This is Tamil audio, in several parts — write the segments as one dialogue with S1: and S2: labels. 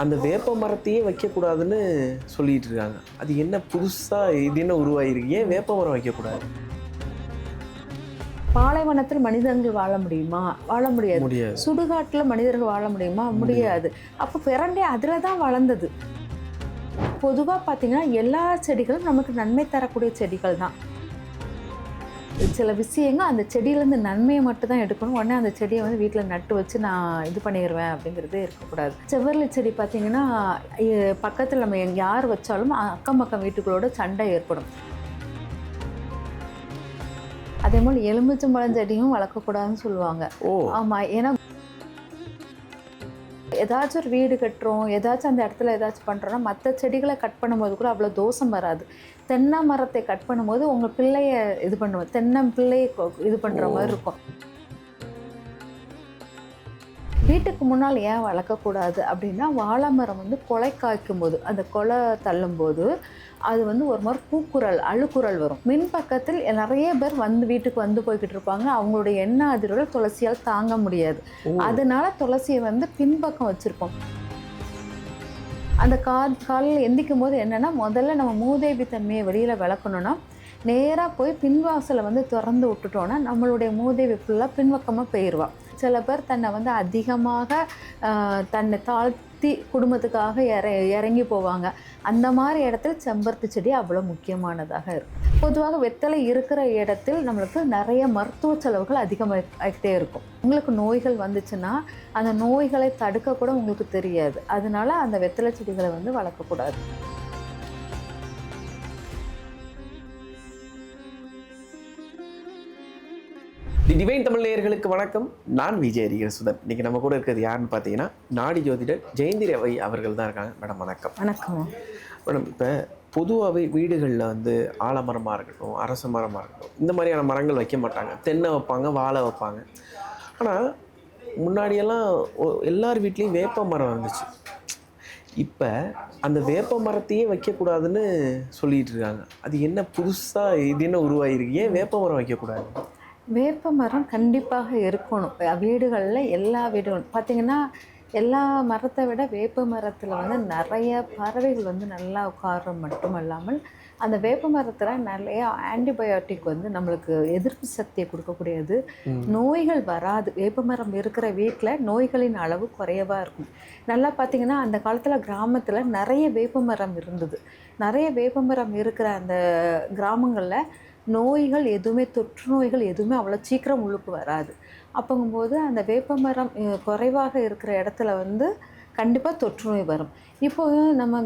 S1: அந்த வேப்ப மரத்தையே வைக்கக்கூடாதுன்னு சொல்லிட்டு இருக்காங்க. அது என்ன புதுசாக இது என்ன உருவாகிருக்கு? ஏன் வேப்ப மரம் வைக்கக்கூடாது?
S2: பாலைவனத்தில் மனிதர்கள் வாழ முடியுமா? வாழ முடியாது.
S1: முடியாது.
S2: சுடுகாட்டில் மனிதர்கள் வாழ முடியுமா? முடியாது. அப்போ பிரண்டை அதில் தான் வளர்ந்தது. பொதுவாக பார்த்தீங்கன்னா எல்லா செடிகளும் நமக்கு நன்மை தரக்கூடிய செடிகள் தான். சில விஷயங்கள் அந்த செடியிலேருந்து நன்மையை மட்டும் தான் எடுக்கணும். உடனே அந்த செடியை வந்து வீட்டில் நட்டு வச்சு நான் இது பண்ணிடுவேன் அப்படிங்கிறது இருக்கக்கூடாது. செவ்வரளி செடி பார்த்திங்கன்னா பக்கத்தில் நம்ம யார் வச்சாலும் அக்கம் பக்கம் வீட்டுகளோட சண்டை ஏற்படும். அதே மாதிரி எலுமிச்சம்பழம் செடியும் வளர்க்கக்கூடாதுன்னு சொல்லுவாங்க. ஆமாம், ஏன்னா ஏதாச்சும் ஒரு வீடு கட்டுறோம், ஏதாச்சும் அந்த இடத்துல ஏதாச்சும் பண்ணுறோன்னா மற்ற செடிகளை கட் பண்ணும்போது கூட அவ்வளோ தோஷம் வராது. தென்னை மரத்தை கட் பண்ணும்போது உங்கள் பிள்ளைய இது பண்ணுவோம், தென்னை பிள்ளையை இது பண்ணுற மாதிரி இருக்கும். வீட்டுக்கு முன்னால் ஏன் வளர்க்கக்கூடாது அப்படின்னா, வாழை மரம் வந்து கொலை காய்க்கும் போது, அந்த கொலை தள்ளும்போது அது வந்து ஒரு மாதிரி பூக்குரல் அழுக்குரல் வரும். மின் பக்கத்தில் நிறைய பேர் வந்து வீட்டுக்கு வந்து போய்கிட்டு இருப்பாங்க. அவங்களுடைய எண்ணெய் அதிர்வுகள் துளசியால் தாங்க முடியாது. அதனால துளசியை வந்து பின்பக்கம் வச்சுருப்போம். அந்த காலையில் எந்திக்கும் போது என்னென்னா, முதல்ல நம்ம மூதேவி தன்மையை வெளியில் விளக்கணுன்னா நேராக போய் பின்வாசலை வந்து திறந்து விட்டுட்டோன்னா நம்மளுடைய மூதேவி ஃபுல்லாக பின்பக்கமாக போயிடுவாள். சில பேர் தன்னை வந்து அதிகமாக தன்னை தாழ்த்தி குடும்பத்துக்காக இறங்கி போவாங்க. அந்த மாதிரி இடத்துல செம்பருத்தி செடி அவ்வளோ முக்கியமானதாக இருக்கும். பொதுவாக வெத்தலை இருக்கிற இடத்தில் நம்மளுக்கு நிறைய மருத்துவ செலவுகள் அதிகமாகிட்டே இருக்கும். உங்களுக்கு நோய்கள் வந்துச்சுன்னா அந்த நோய்களை தடுக்க கூட உங்களுக்கு தெரியாது. அதனால அந்த வெத்தலை செடிகளை வந்து வளர்க்கக்கூடாது.
S1: டிவைன் தமிழ் நேயர்களுக்கு வணக்கம். நான் விஜய் அரிகரசுதன். இன்றைக்கி நம்ம கூட இருக்கிறது யாருன்னு பார்த்தீங்கன்னா, நாடி ஜோதிடர் ஜெயந்தி ரவி அவர்கள் தான் இருக்காங்க. மேடம் வணக்கம்.
S2: வணக்கம்
S1: மேடம், இப்போ பொதுவாகவே வீடுகளில் வந்து ஆலமரமாக இருக்கட்டும், அரச மரமாக இருக்கட்டும், இந்த மாதிரியான மரங்கள் வைக்க மாட்டாங்க. தென்னை வைப்பாங்க, வாழை வைப்பாங்க. ஆனால் முன்னாடியெல்லாம் எல்லார் வீட்லேயும் வேப்ப மரம் இருந்துச்சு. இப்போ அந்த வேப்ப மரத்தையே வைக்கக்கூடாதுன்னு சொல்லிட்டு இருக்காங்க. அது என்ன புதுசாக இது என்ன உருவாகிருக்கு? ஏன் வேப்ப மரம் வைக்கக்கூடாது?
S2: வேப்ப மரம் கண்டிப்பாக இருக்கணும். வீடுகளில் எல்லா வீடுகளும் பார்த்திங்கன்னா, எல்லா மரத்தை விட வேப்ப மரத்தில் வந்து நிறைய பறவைகள் வந்து நல்லா உட்கார மட்டும் இல்லாமல் அந்த வேப்ப மரத்தில் நிறைய ஆன்டிபயோட்டிக் வந்து நம்மளுக்கு எதிர்ப்பு சக்தியை கொடுக்கக்கூடியது. நோய்கள் வராது. வேப்ப மரம் இருக்கிற வீட்டில் நோய்களின் அளவு குறையவாக இருக்கும். நல்லா பார்த்திங்கன்னா, அந்த காலத்தில் கிராமத்தில் நிறைய வேப்ப மரம் இருந்தது. நிறைய வேப்ப மரம் இருக்கிற அந்த கிராமங்களில் நோய்கள் எதுவுமே, தொற்று நோய்கள் எதுவுமே அவ்வளோ சீக்கிரம் உள்ளுக்கு வராது. அப்போங்கும்போது அந்த வேப்ப மரம் குறைவாக இருக்கிற இடத்துல வந்து கண்டிப்பாக தொற்று நோய் வரும். இப்போது நம்ம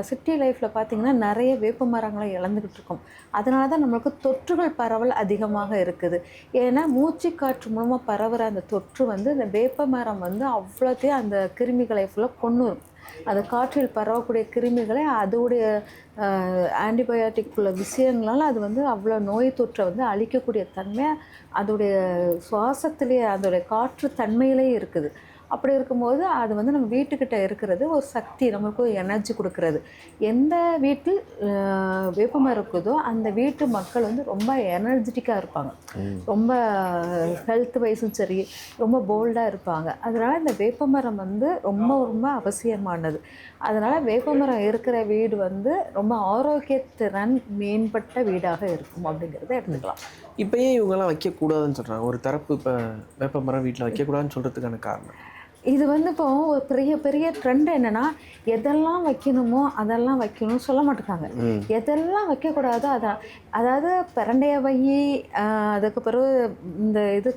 S2: சிட்டி லைஃப்பில் பார்த்திங்கன்னா நிறைய வேப்ப மரங்களை இழந்துக்கிட்டு இருக்கோம். அதனால தான் நம்மளுக்கு தொற்றுகள் பரவல் அதிகமாக இருக்குது. ஏன்னா மூச்சு காற்று மூலமாக பரவுகிற அந்த தொற்று வந்து இந்த வேப்ப மரம் வந்து அவ்வளோத்தையும் அந்த கிருமிகளை ஃபுல்லாக கொண்டு வரும். அந்த காற்றில் பரவக்கூடிய கிருமிகளை அதோடைய ஆன்டிபயோட்டிக் உள்ள விஷயங்களால் அது வந்து அவ்வளோ நோய் தொற்றை வந்து அழிக்கக்கூடிய தன்மை அதோடைய சுவாசத்திலேயே அதோடைய காற்று தன்மையிலே இருக்குது. அப்படி இருக்கும்போது அது வந்து நம்ம வீட்டுக்கிட்ட இருக்கிறது ஒரு சக்தி, நம்மளுக்கு ஒரு எனர்ஜி கொடுக்கறது. எந்த வீட்டில் வேப்பமரம் இருக்குதோ அந்த வீட்டு மக்கள் வந்து ரொம்ப எனர்ஜெட்டிக்காக இருப்பாங்க. ரொம்ப ஹெல்த் வைஸும் சரி, ரொம்ப போல்டாக இருப்பாங்க. அதனால் இந்த வேப்பமரம் வந்து ரொம்ப ரொம்ப அவசியமானது. அதனால் வேப்பமரம் இருக்கிற வீடு வந்து ரொம்ப ஆரோக்கியத்திறன் மேம்பட்ட வீடாக இருக்கும் அப்படிங்கிறத எடுத்துக்கலாம்.
S1: இப்போ ஏன் இவங்கெல்லாம் வைக்கக்கூடாதுன்னு சொல்கிறாங்க? ஒரு தரப்பு இப்போ வேப்பமரம் வீட்டில் வைக்கக்கூடாதுன்னு சொல்கிறதுக்கான காரணம்
S2: இது வந்து இப்போ ஒரு பெரிய பெரிய ட்ரெண்ட் என்னென்னா, எதெல்லாம் வைக்கணுமோ அதெல்லாம் வைக்கணும்னு சொல்ல மாட்டேங்காங்க. எதெல்லாம் வைக்கக்கூடாதோ அதான். அதாவது பிரண்டைய வை, அதுக்கு பிறகு இந்த இது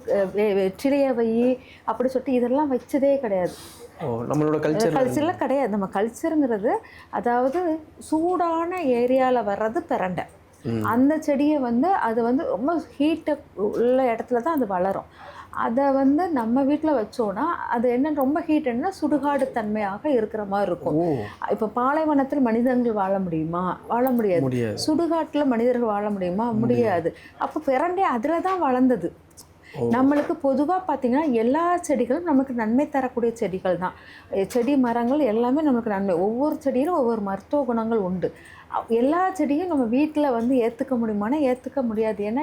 S2: வெற்றிலையை வை அப்படி சொல்லிட்டு இதெல்லாம் வச்சதே கிடையாது.
S1: நம்மளோட
S2: கல்ச்சரில் கிடையாது. நம்ம கல்ச்சருங்கிறது அதாவது சூடான ஏரியாவில் வர்றது பிரண்டை. அந்த செடியை வந்து அது வந்து ரொம்ப ஹீட்டு உள்ள இடத்துல தான் அது வளரும். அதை வந்து நம்ம வீட்டில் வச்சோன்னா அது என்ன ரொம்ப ஹீட்டுன்னா சுடுகாடு தன்மையாக இருக்கிற மாதிரி இருக்கும். இப்போ பாலைவனத்தில் மனிதர்கள் வாழ முடியுமா? வாழ முடியாது. சுடுகாட்டில் மனிதர்கள் வாழ முடியுமா? முடியாது. அப்போ பிரண்டை அதில் தான் வளர்ந்தது. நம்மளுக்கு பொதுவாக பார்த்திங்கன்னா எல்லா செடிகளும் நமக்கு நன்மை தரக்கூடிய செடிகள் தான். செடி மரங்கள் எல்லாமே நமக்கு நன்மை. ஒவ்வொரு செடியிலும் ஒவ்வொரு மருத்துவ குணங்கள் உண்டு. எல்லா செடியும் நம்ம வீட்டில் வந்து ஏற்றுக்க முடியுமானா ஏற்றுக்க முடியாது. ஏன்னா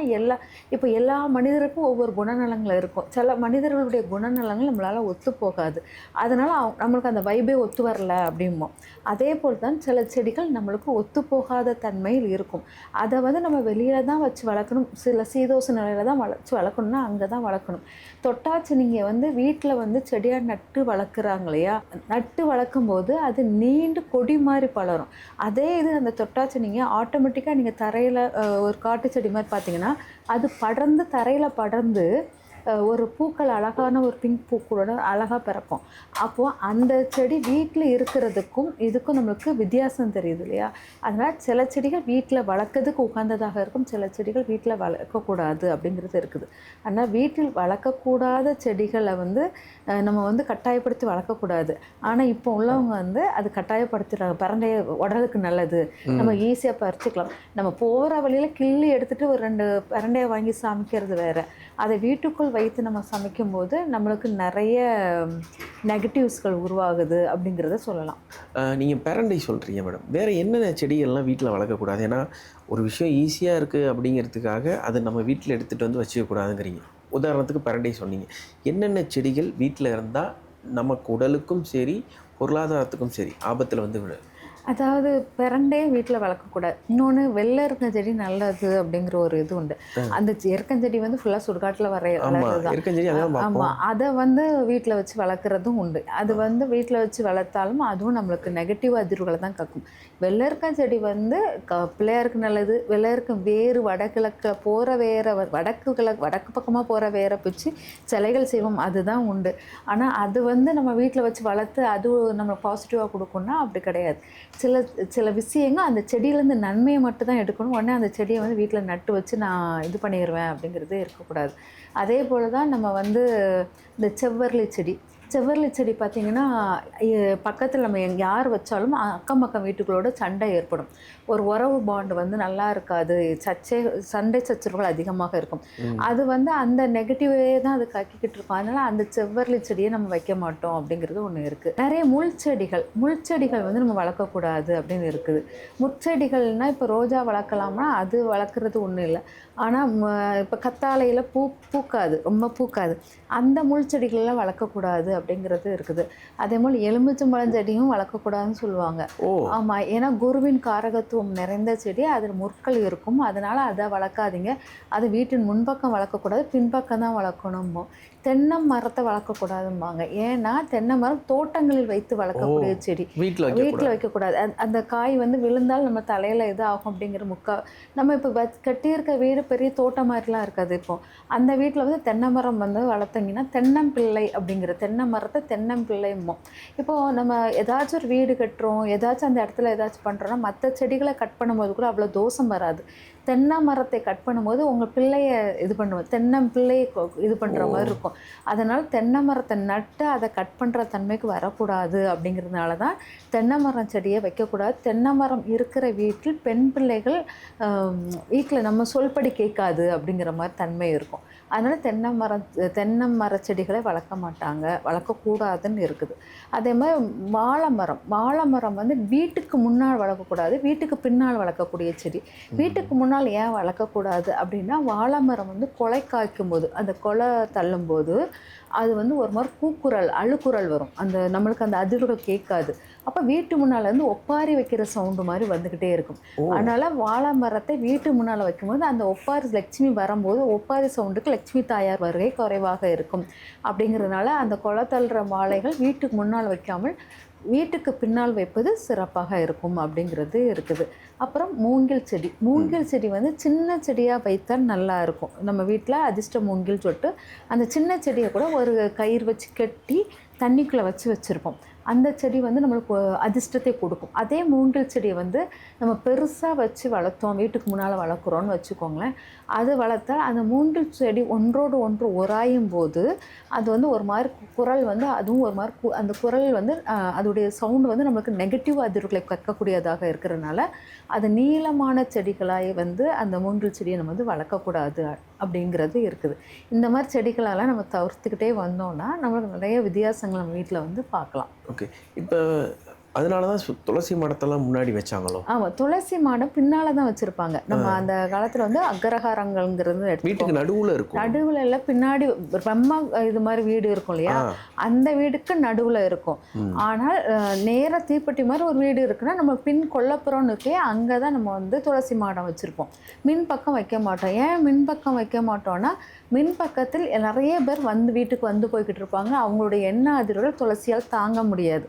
S2: இப்போ எல்லா மனிதருக்கும் ஒவ்வொரு குணநலங்கள் இருக்கும். சில மனிதர்களுடைய குணநலங்கள் நம்மளால் ஒத்து போகாது. அதனால் நம்மளுக்கு அந்த வைபே ஒத்து வரல அப்படிம்போம். அதே போல் தான் சில செடிகள் நம்மளுக்கு ஒத்து போகாத தன்மையில் இருக்கும். அதை வந்து நம்ம வெளியில் தான் வச்சு வளர்க்கணும். சில சீதோஷ நிலையில் தான் வச்சு வளர்க்கணும்னா அங்கே தான் வளர்க்கணும். தொட்டாச்சு நீங்கள் வந்து வீட்டில் வந்து செடியாக நட்டு வளர்க்குறாங்க இல்லையா, நட்டு வளர்க்கும்போது அது நீண்டு கொடி மாதிரி பலரும். அதே இது அந்த தொட்டாச்சு நீங்கள் ஆட்டோமேட்டிக்காக நீங்கள் தரையில் ஒரு காட்டு செடி மாதிரி பார்த்தீங்கன்னா அது படர்ந்து தரையில் படர்ந்து ஒரு பூக்கள் அழகான ஒரு பிங்க் பூக்களோட அழகாக பிறக்கும். அப்போது அந்த செடி வீட்டில் இருக்கிறதுக்கும் இதுக்கும் நம்மளுக்கு வித்தியாசம் தெரியுது இல்லையா. அதனால் சில செடிகள் வீட்டில் வளர்க்கறதுக்கு உகந்ததாக இருக்கும், சில செடிகள் வீட்டில் வளர்க்கக்கூடாது அப்படிங்கிறது இருக்குது. ஆனால் வீட்டில் வளர்க்கக்கூடாத செடிகளை வந்து நம்ம வந்து கட்டாயப்படுத்தி வளர்க்கக்கூடாது. ஆனால் இப்போ உள்ளவங்க வந்து அது கட்டாயப்படுத்துகிறாங்க. பரண்டைய உடலுக்கு நல்லது, நம்ம ஈஸியாக பறிச்சுக்கலாம். நம்ம போகிற வழியில் கிள்ளி எடுத்துகிட்டு ஒரு 2 பரண்டையை வாங்கி சமைக்கிறது வேறு. அதை வீட்டுக்குள் வைத்து நம்ம சமைக்கும்போது நம்மளுக்கு நிறைய நெகட்டிவ்ஸ்கள் உருவாகுது அப்படிங்கிறத சொல்லலாம்.
S1: நீங்கள் பெரண்டை சொல்கிறீங்க மேடம், வேறு என்னென்ன செடிகள்லாம் வீட்டில் வளர்க்கக்கூடாது? ஏன்னா ஒரு விஷயம் ஈஸியாக இருக்குது அப்படிங்கிறதுக்காக அதை நம்ம வீட்டில் எடுத்துகிட்டு வந்து வச்சுக்கக்கூடாதுங்கிறீங்க. உதாரணத்துக்கு பெரண்டை சொன்னீங்க. என்னென்ன செடிகள் வீட்டில் இருந்தால் நமக்கு உடலுக்கும் சரி பொருளாதாரத்துக்கும் சரி ஆபத்தில் வந்து விட?
S2: அதாவது பிரண்டே வீட்டில் வளர்க்கக்கூடாது. இன்னொன்று வெள்ளை இருக்கஞ்செடி நல்லது அப்படிங்கிற ஒரு இது உண்டு. அந்த எருக்கஞ்செடி வந்து ஃபுல்லாக சுடுகாட்டில் வளர்றது. ஆமாம், அதை வந்து வீட்டில் வச்சு வளர்க்குறதும் உண்டு. அது வந்து வீட்டில் வச்சு வளர்த்தாலும் அதுவும் நம்மளுக்கு நெகட்டிவ் அதிர்வுகளை தான் கக்கும். வெள்ளை இருக்கஞ்செடி வந்து பிள்ளையாருக்கு நல்லது. வெள்ளை இருக்க வேறு வடகிழக்கில் போகிற வேற வடக்கு பக்கமாக போகிற வேற பிச்சு சிலைகள் செய்வோம், அதுதான் உண்டு. ஆனால் அது வந்து நம்ம வீட்டில் வச்சு வளர்த்து அது நம்ம பாசிட்டிவாக கொடுக்கும்னா அப்படி கிடையாது. சில விஷயங்கள் அந்த செடியிலேருந்து நன்மையை மட்டும் தான் எடுக்கணும். உடனே அந்த செடியை வந்து வீட்டில் நட்டு வச்சு நான் இது பண்ணிடுவேன் அப்படிங்கிறது இருக்கக்கூடாது. அதே போல் தான் நம்ம வந்து இந்த செவ்வரளி செடி பார்த்திங்கன்னா பக்கத்தில் நம்ம யார் வச்சாலும் அக்கம் பக்கம் வீட்டுகளோட சண்டை ஏற்படும். ஒரு உறவு பாண்டு வந்து நல்லா இருக்காது, சண்டை சச்சரவுகள் அதிகமாக இருக்கும். அது வந்து அந்த நெகட்டிவே தான் அது கக்கிக்கிட்டு இருக்கும். அதனால் அந்த செவ்வரளி செடியை நம்ம வைக்க மாட்டோம் அப்படிங்கிறது ஒன்று இருக்குது. நிறைய முள்செடிகள் வந்து நம்ம வளர்க்கக்கூடாது அப்படின்னு இருக்குது. முட்செடிகள்னால் இப்போ ரோஜா வளர்க்கலாம்னா அது வளர்க்குறது ஒன்றும் இல்லை. ஆனால் இப்போ கத்தாழையில் பூக்காது, ரொம்ப பூக்காது. அந்த முள்செடிகளெலாம் வளர்க்கக்கூடாது அப்படிங்கிறது இருக்குது. அதே போல் எலுமிச்சம்பழம் செடியும் வளர்க்கக்கூடாதுன்னு சொல்லுவாங்க. ஆமாம், ஏன்னா குருவின் காரகத்துவம் நிறைந்த செடி, அதில் முற்கள் இருக்கும். அதனால் அதை வளர்க்காதீங்க. அது வீட்டின் முன்பக்கம் வளர்க்கக்கூடாது, பின்பக்கம் தான் வளர்க்கணுமோ. தென்னை மரத்தை வளர்க்கக்கூடாதும்பாங்க. ஏன்னா தென்னை மரம் தோட்டங்களில் வைத்து வளர்க்கக்கூடிய செடி, வீட்டில் வைக்கக்கூடாது. அந்த காய் வந்து விழுந்தால் நம்ம தலையில் இது ஆகும் அப்படிங்கிற நம்ம இப்போ கட்டியிருக்க வீடு பெரிய தோட்டம் மாதிரிலாம் இருக்காது. இப்போ அந்த வீட்டில் வந்து தென்னை மரம் வந்து வளர்த்தீங்கன்னா தென்னம்பிள்ளை அப்படிங்கிற தென்னை மரத்தை தென்னம்பிள்ளைம்போம். இப்போது நம்ம ஏதாச்சும் ஒரு வீடு கட்டுறோம், ஏதாச்சும் அந்த இடத்துல ஏதாச்சும் பண்ணுறோன்னா மற்ற செடிகளை கட் பண்ணும்போது கூட அவ்வளோ தோஷம் வராது. தென்னை மரத்தை கட் பண்ணும்போது உங்கள் பிள்ளையை இது பண்ணுவோம், தென்னம்பிள்ளையை இது பண்ணுற மாதிரி இருக்கும். அதனால் தென்னை மரத்தை நட்டு அதை கட் பண்ணுற தன்மைக்கு வரக்கூடாது. அப்படிங்கிறதுனால தான் தென்னை மரம் செடியை வைக்கக்கூடாது. தென்னை மரம் இருக்கிற வீட்டில் பெண் பிள்ளைகள் வீட்டில் நம்ம சொல்படி கேட்காது அப்படிங்கிற மாதிரி தன்மை இருக்கும். அதனால் தென்னை மர செடிகளை வளர்க்க மாட்டாங்க, வளர்க்கக்கூடாதுன்னு இருக்குது. அதே மாதிரி வாழை மரம் வந்து வீட்டுக்கு முன்னால் வளர்க்கக்கூடாது, வீட்டுக்கு பின்னால் வளர்க்கக்கூடிய செடி. வீட்டுக்கு முன்னால் ஏன் வளர்க்கக்கூடாது அப்படின்னா, வாழை மரம் வந்து கொலை காய்க்கும் போது, அந்த கொலை தள்ளும்போது அது வந்து ஒரு மாதிரி அழுக்குரல் வரும். நம்மளுக்கு அந்த அதிர்வுகள் கேட்காது. அப்போ வீட்டு முன்னால் வந்து ஒப்பாரி வைக்கிற சவுண்டு மாதிரி வந்துக்கிட்டே இருக்கும். அதனால் வாழை மரத்தை வீட்டு முன்னால் வைக்கும்போது அந்த ஒப்பாரி லட்சுமி வரும்போது ஒப்பாரி சவுண்டுக்கு லட்சுமி தாயார் வருகை குறைவாக இருக்கும். அப்படிங்கிறதுனால அந்த கொலை தள்ளுற வாழைகள் வீட்டுக்கு முன்னால் வைக்காமல் வீட்டுக்கு பின்னால் வைப்பது சிறப்பாக இருக்கும் அப்படிங்கிறது இருக்குது. அப்புறம் மூங்கில் செடி வந்து சின்ன செடியாக வைத்தால் நல்லா இருக்கும். நம்ம வீட்டில் அதிர்ஷ்ட மூங்கில் சொல்லிட்டு அந்த சின்ன செடியை கூட ஒரு கயிறு வச்சு கட்டி தண்ணிக்குள்ளே வச்சுருப்போம். அந்த செடி வந்து நம்மளுக்கு அதிர்ஷ்டத்தை கொடுக்கும். அதே மூங்கில் செடியை வந்து நம்ம பெருசாக வச்சு வளர்த்தோம், வீட்டுக்கு முன்னால் வளர்க்குறோன்னு வச்சுக்கோங்களேன். அது வளர்த்தால் அந்த மூங்கில் செடி ஒன்றோடு ஒன்று உராயும் போது அது வந்து ஒரு மாதிரி குரல் வந்து அதுவும் ஒரு மாதிரி அந்த குரல் வந்து அதோடைய சவுண்டு வந்து நம்மளுக்கு நெகட்டிவ் அதிர்வுகளை கற்கக்கூடியதாக இருக்கிறதுனால அது நீளமான செடிகளாக வந்து அந்த மூங்கில் செடியை நம்ம வந்து வளர்க்கக்கூடாது அப்படிங்கிறது இருக்குது. இந்த மாதிரி செடிகளெல்லாம் நம்ம தவிர்த்துக்கிட்டே வந்தோம்னா நம்மளுக்கு நிறைய வித்தியாசங்கள் நம்ம வீட்டில் வந்து பார்க்கலாம்.
S1: ஓகே, இப்போ அதனால தான் துளசி மாடத்தெல்லாம் முன்னாடி வச்சாங்களோ?
S2: ஆமாம், துளசி மாடம் பின்னால் தான் வச்சுருப்பாங்க. நம்ம அந்த காலத்தில் வந்து அக்ரஹாரங்கள்ங்கிறது
S1: வீட்டுக்கு நடுவில் இருக்கும்.
S2: நடுவில் இல்லை, பின்னாடி பிரம்மா இது மாதிரி வீடு இருக்கும் இல்லையா, அந்த வீடுக்கு நடுவில் இருக்கும். ஆனால் நேராக தீப்பெட்டி மாதிரி ஒரு வீடு இருக்குன்னா நம்ம பின் கொல்லப்புறம்னு இருக்கே, அங்கே தான் நம்ம வந்து துளசி மாடம் வச்சுருப்போம். மின் பக்கம் வைக்க மாட்டோம். ஏன் மின் பக்கம் வைக்க மாட்டோம்னா, மின் பக்கத்தில் நிறைய பேர் வந்து வீட்டுக்கு வந்து போய்கிட்டு இருப்பாங்க. அவங்களுடைய எண்ணெய் அதிர்வுகள் துளசியால் தாங்க முடியாது.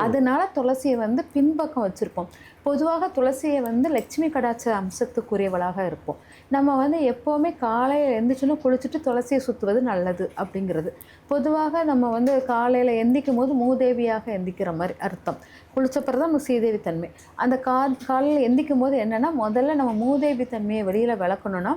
S2: அதனால துளசியை வந்து பின்பக்கம் வச்சுருப்போம். பொதுவாக துளசியை வந்து லட்சுமி கடாட்ச அம்சத்துக்குரியவளாக இருப்போம். நம்ம வந்து எப்போவுமே காலையில் எந்திரிச்சோன்னா குளிச்சுட்டு துளசியை சுற்றுவது நல்லது அப்படிங்கிறது. பொதுவாக நம்ம வந்து காலையில் எந்திக்கும் போது மூதேவியாக எந்திக்கிற மாதிரி அர்த்தம். குளிச்சப்பறம் தான் நம்ம ஸ்ரீதேவி தன்மை. அந்த காலையில் எந்திக்கும் போது என்னென்னா, முதல்ல நம்ம மூதேவி தன்மையை வெளியில் விளக்கணுன்னா,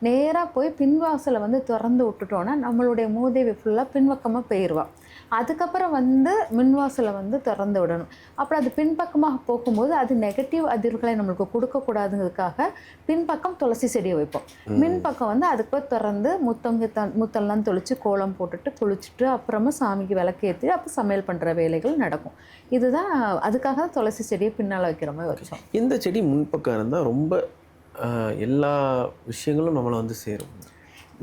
S2: நேராக போய் பின்வாசலை வந்து திறந்து விட்டுட்டோன்னா நம்மளுடைய மூதேவி ஃபுல்லாக பின்பக்கமாக போயிடுவாள். அதுக்கப்புறம் வந்து மின்வாசலை வந்து திறந்து விடணும். அப்புறம் அது பின்பக்கமாக போகும்போது அது நெகட்டிவ் அதிர்வுகளை நம்மளுக்கு கொடுக்கக்கூடாதுங்கிறதுக்காக பின்பக்கம் துளசி செடியை வைப்போம். மின்பக்கம் வந்து அதுக்கு திறந்து முத்தெல்லாம் தொளிச்சு கோலம் போட்டுட்டு குளிச்சுட்டு அப்புறமா சாமிக்கு விளக்கேற்றி அப்போ சமையல் பண்ணுற வேலைகள் நடக்கும். இதுதான் அதுக்காக தான் துளசி செடியை பின்னால் வைக்கிற மாதிரி வச்சோம்.
S1: இந்த செடி முன்பக்கம் இருந்தால் ரொம்ப எல்லா விஷயங்களும் நம்மளை வந்து சேரும்.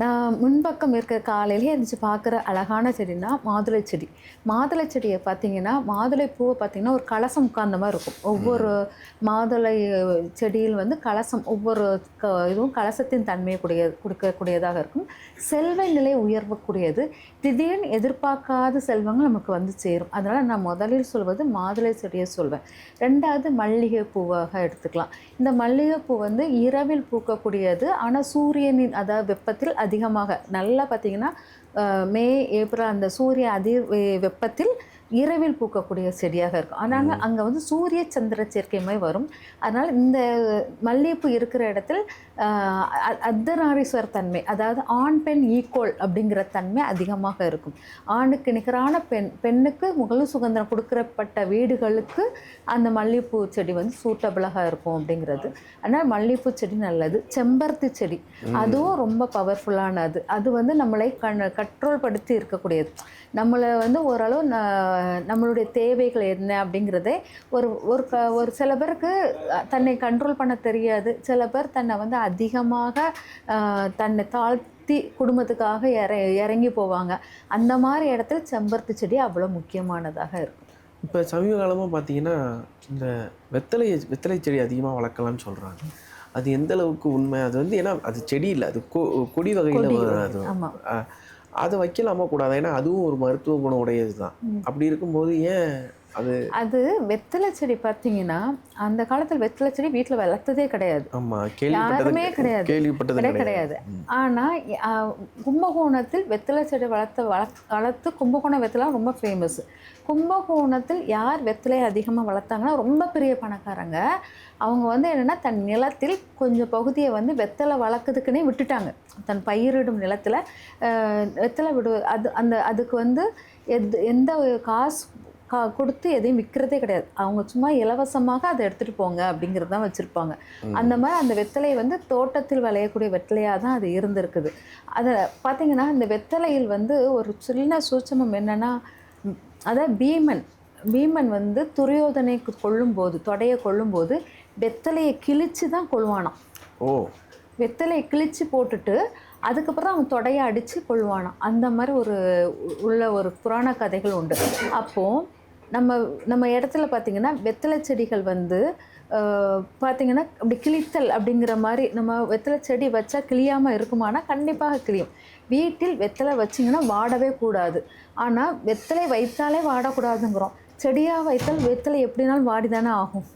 S2: நான் முன்பக்கம் இருக்கிற காலையிலே எழுந்திரிச்சு பார்க்குற அழகான செடினா மாதுளை செடி. மாதுளை செடியை பார்த்தீங்கன்னா, மாதுளை பூவை பார்த்தீங்கன்னா ஒரு கலசம் உட்கார்ந்த மாதிரி இருக்கும். ஒவ்வொரு மாதுளை செடியில் வந்து கலசம், ஒவ்வொரு இதுவும் கலசத்தின் தன்மையை கொடுக்கக்கூடியதாக இருக்கும். செல்வ நிலை உயர்வக்கூடியது. திடீர்னு எதிர்பார்க்காத செல்வங்கள் நமக்கு வந்து சேரும். அதனால் நான் முதலில் சொல்வது மாதுளை செடியை சொல்வேன். ரெண்டாவது மல்லிகை பூவாக எடுத்துக்கலாம். இந்த மல்லிகை பூ வந்து இரவில் பூக்கக்கூடியது. ஆனால் சூரியனின் அதாவது வெப்பத்தில் அதிகமாக நல்லா பார்த்திங்கன்னா மே ஏப்ரல் அந்த சூரிய வெப்பத்தில் இரவில் பூக்கக்கூடிய செடியாக இருக்கும். ஆனால் அங்கே வந்து சூரிய சந்திர சேர்க்கையுமே வரும். அதனால் இந்த மல்லிகைப்பூ இருக்கிற இடத்தில் அர்த்தநாரீஸ்வரர் தன்மை, அதாவது ஆண் பெண் ஈக்குவல் அப்படிங்கிற தன்மை அதிகமாக இருக்கும். ஆணுக்கு நிகரான பெண்ணுக்கு முகலு சுதந்திரம் கொடுக்கப்பட்ட வீடுகளுக்கு அந்த மல்லிகைப்பூ செடி வந்து சூட்டபிளாக இருக்கும் அப்படிங்கிறது. அதனால் மல்லிகைப்பூ செடி நல்லது. செம்பருத்தி செடி அதுவும் ரொம்ப பவர்ஃபுல்லானது. அது வந்து நம்மளை கண்ட்ரோல் படுத்தி இருக்கக்கூடியது. நம்மளை வந்து ஓரளவு நம்மளுடைய தேவைகள் என்ன அப்படிங்கிறதே ஒரு சில பேருக்கு தன்னை கண்ட்ரோல் பண்ண தெரியாது. சில பேர் தன்னை வந்து அதிகமாக தன்னை தாழ்த்தி குடும்பத்துக்காக இறங்கி போவாங்க. அந்த மாதிரி இடத்துல செம்பருத்தி செடி அவ்வளோ முக்கியமானதாக இருக்கும்.
S1: இப்போ சமீப காலமாக பார்த்தீங்கன்னா, இந்த வெத்தலை செடி அதிகமாக வளர்க்கலாம்னு சொல்கிறாங்க. அது எந்த அளவுக்கு உண்மை? அது வந்து ஏன்னா அது செடி இல்லை, அது கொடி வகையில் வரும்.
S2: ஆமாம்,
S1: அதை வைக்கலாமா கூடாது? ஏன்னா அதுவும் ஒரு மருத்துவ குணம் உடையது தான். அப்படி இருக்கும்போது ஏன்
S2: அது வெத்தலை செடி பார்த்தீங்கன்னா, அந்த காலத்தில் வெத்தலை செடி வீட்டில் வளர்த்ததே கிடையாது. யாருமே கிடையாது. ஆனால் கும்பகோணத்தில் வெத்தலை செடி வளர்த்து கும்பகோணம் வெத்தலை ரொம்ப ஃபேமஸ். கும்பகோணத்தில் யார் வெத்தலை அதிகமாக வளர்த்தாங்கன்னா ரொம்ப பெரிய பணக்காரங்க. அவங்க வந்து என்னென்னா தன் நிலத்தில் கொஞ்சம் பகுதியை வந்து வெத்தலை வளர்க்குறதுக்குன்னே விட்டுட்டாங்க. தன் பயிரிடும் நிலத்தில் வெத்தலை அதுக்கு வந்து எந்த காசு கொடுத்து எதையும் விற்கிறதே கிடையாது. அவங்க சும்மா இலவசமாக அதை எடுத்துகிட்டு போங்க அப்படிங்கிறது தான் வச்சுருப்பாங்க. அந்த மாதிரி அந்த வெத்தலை வந்து தோட்டத்தில் விளையக்கூடிய வெத்தலையாக தான் அது இருந்திருக்குது. அதை பார்த்திங்கன்னா இந்த வெத்தலையில் வந்து ஒரு சின்ன சூட்சமம் என்னென்னா, அதாவது பீமன் வந்து துரியோதனைக்கு தொடையை கொள்ளும்போது வெத்தலையை கிழிச்சு தான் கொள்வானாம். வெத்தலையை கிழிச்சு போட்டுட்டு அதுக்கப்புறம் அவன் தொடையை அடித்து கொள்வானாம். அந்த மாதிரி ஒரு புராண கதைகள் உண்டு. அப்போது நம்ம இடத்துல பார்த்திங்கன்னா வெத்தலை செடிகள் வந்து பார்த்திங்கன்னா அப்படி கிழித்தல் அப்படிங்கிற மாதிரி, நம்ம வெத்தலை செடி வச்சா கிளியாமல் இருக்குமானா கண்டிப்பாக கிளியும். வீட்டில் வெத்தலை வச்சிங்கன்னா வாடவே கூடாது. ஆனால் வெத்தலை வைத்தாலே வாடக்கூடாதுங்கிறோம். செடியாக வைத்தால் வெத்தலை எப்படினாலும் வாடி தானே ஆகும்.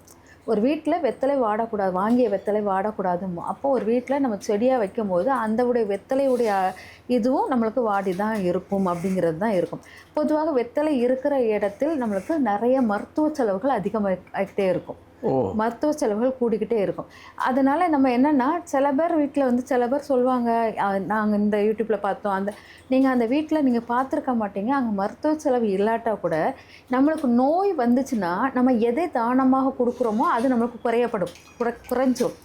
S2: ஒரு வீட்டில் வெத்தலை வாடக்கூடாது, வாங்கிய வெத்தலை வாடக்கூடாதுமோ. அப்போது ஒரு வீட்டில் நம்ம செடியாக வைக்கும்போது அந்த வெத்தலையுடைய இதுவும் நம்மளுக்கு வாடி தான் இருக்கும் அப்படிங்கிறது தான் இருக்கும். பொதுவாக வெத்தலை இருக்கிற இடத்தில் நம்மளுக்கு நிறைய மருத்துவ செலவுகள் அதிகமாகிட்டே இருக்கும். மருத்துவ செலவுகள் கூடிக்கிட்டே இருக்கும். அதனால் நம்ம என்னென்னா, சில பேர் வீட்டில் வந்து சில பேர் சொல்லுவாங்க, நாங்கள் இந்த யூடியூப்பில் பார்த்தோம், நீங்கள் அந்த வீட்டில் நீங்கள் பார்த்துருக்க மாட்டீங்க, அங்கே மருத்துவ செலவு இல்லாட்டா கூட நம்மளுக்கு நோய் வந்துச்சுன்னா நம்ம எதை தானமாக கொடுக்குறோமோ அது நம்மளுக்கு குறைஞ்சிடும்.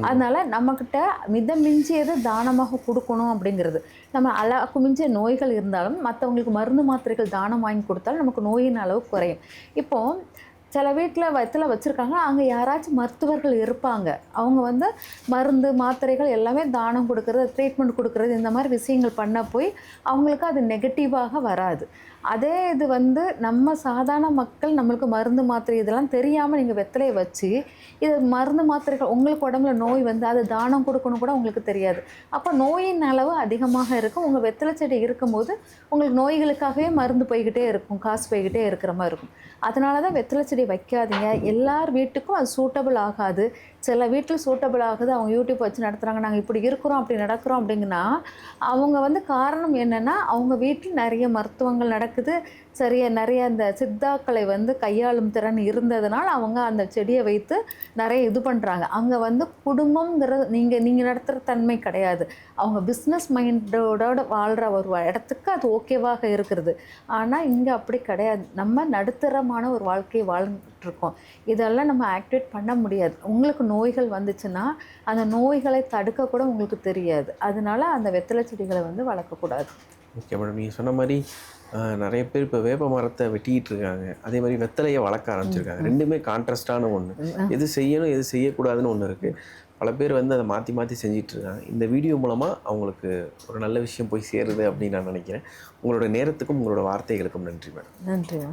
S2: அதனால் நம்மக்கிட்ட மிஞ்சியது தானமாக கொடுக்கணும் அப்படிங்கிறது. நம்ம அளவுக்கு மிஞ்சிய நோய்கள் இருந்தாலும் மற்றவங்களுக்கு மருந்து மாத்திரைகள் தானம் வாங்கி கொடுத்தாலும் நமக்கு நோயின் அளவு குறையும். இப்போது சில வீட்டில் வெத்தலை வச்சுருக்காங்க, அங்கே யாராச்சும் மருத்துவர்கள் இருப்பாங்க. அவங்க வந்து மருந்து மாத்திரைகள் எல்லாமே தானம் கொடுக்கறது, ட்ரீட்மெண்ட் கொடுக்கறது, இந்த மாதிரி விஷயங்கள் பண்ண போய் அவங்களுக்கு அது நெகட்டிவாக வராது. அதே இது வந்து நம்ம சாதாரண மக்கள், நம்மளுக்கு மருந்து மாத்திரை இதெல்லாம் தெரியாமல் நீங்கள் வெத்தலையை வச்சு இது மருந்து மாத்திரைகள் உங்களுக்கு உடம்புல நோய் வந்து அது தானம் கொடுக்கணும் கூட உங்களுக்கு தெரியாது. அப்போ நோயின் அளவு அதிகமாக இருக்கும். உங்கள் வெத்தலை செடி இருக்கும்போது உங்களுக்கு நோய்களுக்காகவே மருந்து போய்கிட்டே இருக்கும், காசு போய்கிட்டே இருக்கிற மாதிரி இருக்கும். அதனால தான் வெத்தலை செடி வைக்காதீங்க. எல்லார் வீட்டுக்கும் அது சூட்டபிள் ஆகாது. சில வீட்டில் சூட்டபிள் ஆகுது, அவங்க யூடியூப் வச்சு நடத்துகிறாங்க, நாங்கள் இப்படி இருக்கிறோம் அப்படி நடக்கிறோம் அப்படிங்கன்னா அவங்க வந்து காரணம் என்னென்னா அவங்க வீட்டில் நிறைய மருத்துவங்கள் நடக்குது, நிறைய அந்த சித்தாக்களை வந்து கையாளும் திறன் இருந்ததுனால அவங்க அந்த செடியை வைத்து நிறைய இது பண்ணுறாங்க. அங்கே வந்து குடும்பங்கிறது நீங்கள் நடத்துகிற தன்மை கிடையாது. அவங்க பிஸ்னஸ் மைண்டோட வாழ்கிற ஒரு இடத்துக்கு அது ஓகேவாக இருக்கிறது. ஆனால் இங்கே அப்படி கிடையாது. நம்ம நடுத்தரமான ஒரு வாழ்க்கையை வாழ்ந்துட்டுருக்கோம். இதெல்லாம் நம்ம ஆக்டிவேட் பண்ண முடியாது. உங்களுக்கு நோய்கள் வந்துச்சுன்னா அந்த நோய்களை தடுக்க கூட உங்களுக்கு தெரியாது. அதனால அந்த வெத்தலை செடிகளை வந்து வளர்க்கக்கூடாது.
S1: ஓகே மேடம், நீங்கள் சொன்ன மாதிரி நிறைய பேர் இப்போ வேப்ப மரத்தை வெட்டிக்கிட்டு இருக்காங்க, அதே மாதிரி வெத்தலையை வளர்க்க ஆரம்பிச்சிருக்காங்க. ரெண்டுமே கான்ட்ராஸ்டான ஒன்று. எது செய்யணும் எது செய்யக்கூடாதுன்னு ஒன்று இருக்குது. பல பேர் வந்து அதை மாற்றி மாற்றி செஞ்சிட்டு இருக்காங்க. இந்த வீடியோ மூலமாக அவங்களுக்கு ஒரு நல்ல விஷயம் போய் சேருது அப்படின்னு நான் நினைக்கிறேன். உங்களோட நேரத்துக்கும் உங்களோட வார்த்தைகளுக்கும் நன்றி மேடம்.
S2: நன்றி.